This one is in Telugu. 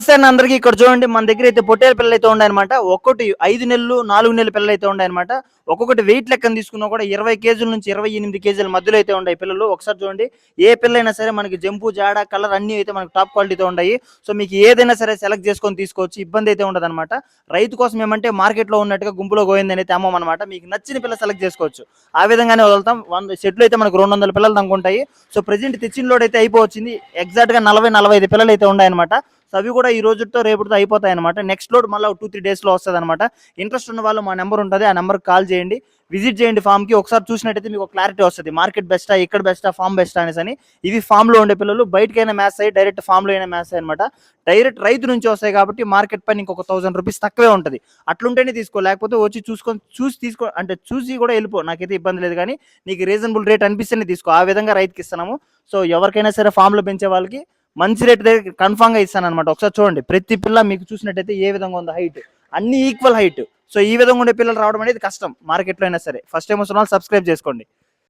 సార్ అందరికి ఇక్కడ చూడండి మన దగ్గర అయితే పొట్టేల పిల్లలు అయితే ఉన్నాయన్నమాట. ఒక్కటి 5 నెలలు 4 నెలల పిల్లలు అయితే ఉన్నాయన్నమాట. ఒక్కొక్కటి వెయిట్ లెక్కన తీసుకున్నా కూడా 20 కేజీల నుంచి 28 కేజీల మధ్యలో అయితే ఉన్నాయి పిల్లలు. ఒకసారి చూడండి, ఏ పిల్లైనా సరే మనకి జంపు జాడ కలర్ అన్ని అయితే మనకి టాప్ క్వాలిటీతో ఉన్నాయి. సో మీకు ఏదైనా సరే సెలెక్ట్ చేసుకొని తీసుకోవచ్చు, ఇబ్బంది అయితే ఉండదు అనమాట. రైతు కోసం ఏమంటే మార్కెట్ లో ఉన్నట్టుగా గుంపులో గోయిందని అయితే అమ్మం అనమాట. మీకు నచ్చిన పిల్ల సెలెక్ట్ చేసుకోవచ్చు, ఆ విధంగానే వదులుతాం. 100 సెట్లు అయితే మనకు 200 పిల్లలు అనుకుంటాయి. సో ప్రెజెంట్ తెచ్చిన లోడ్ అయితే అయిపోవచ్చింది. ఎగ్జాక్ట్ గా 40-45 పిల్లలు అయితే ఉన్నాయన్నమాట. సో అవి కూడా ఈ రోజుతో రేపుతో అయిపోతాయి అనమాట. నెక్స్ట్ లోడ్ మళ్ళీ 2-3 డేస్ లో వస్తుంది అనమాట. ఇంట్రెస్ట్ ఉన్న వాళ్ళు మా నెంబర్ ఉంటుంది, ఆ నెంబర్కి కాల్ చేయండి, విజిట్ చేయండి ఫామ్ కి. ఒకసారి చూసినట్టయితే మీకు క్లారిటీ వస్తుంది, మార్కెట్ బెస్టా, ఇక్కడ బెస్టా, ఫామ్ బెస్టా అనేసి అని. ఇవి ఫామ్ లో ఉండే పిల్లలు, బయటకైనా మ్యాచ్ అయ్యి డైరెక్ట్ ఫామ్ లో అయినా మ్యాచ్ అనమాట. డైరెక్ట్ రైతు నుంచి వస్తాయి కాబట్టి మార్కెట్ పైన ఇంకొక 1000 రూపీస్ తక్కువే ఉంటుంది. అట్లుంటేనే తీసుకో, లేకపోతే వచ్చి చూసి తీసుకో, అంటే చూసి కూడా వెళ్ళిపో, నాకైతే ఇబ్బంది లేదు. కానీ నీకు రీజనబుల్ రేట్ అనిపిస్తేనే తీసుకో, ఆ విధంగా రైతుకి ఇస్తున్నాము. సో ఎవరికైనా సరే ఫామ్ లో పెంచే వాళ్ళకి మంచి రేట్ దగ్గర కన్ఫామ్ గా ఇస్తాను అనమాట. ఒకసారి చూడండి, ప్రతి పిల్ల మీకు చూసినట్టయితే ఏ విధంగా ఉందో హైట్, అన్ని ఈక్వల్ హైట్. సో ఈ విధంగా ఉండే పిల్లలు రావడం అనేది కష్టం మార్కెట్ లో అయినా సరే. ఫస్ట్ టైం వస్తున్న వాళ్ళు సబ్స్క్రైబ్ చేసుకోండి.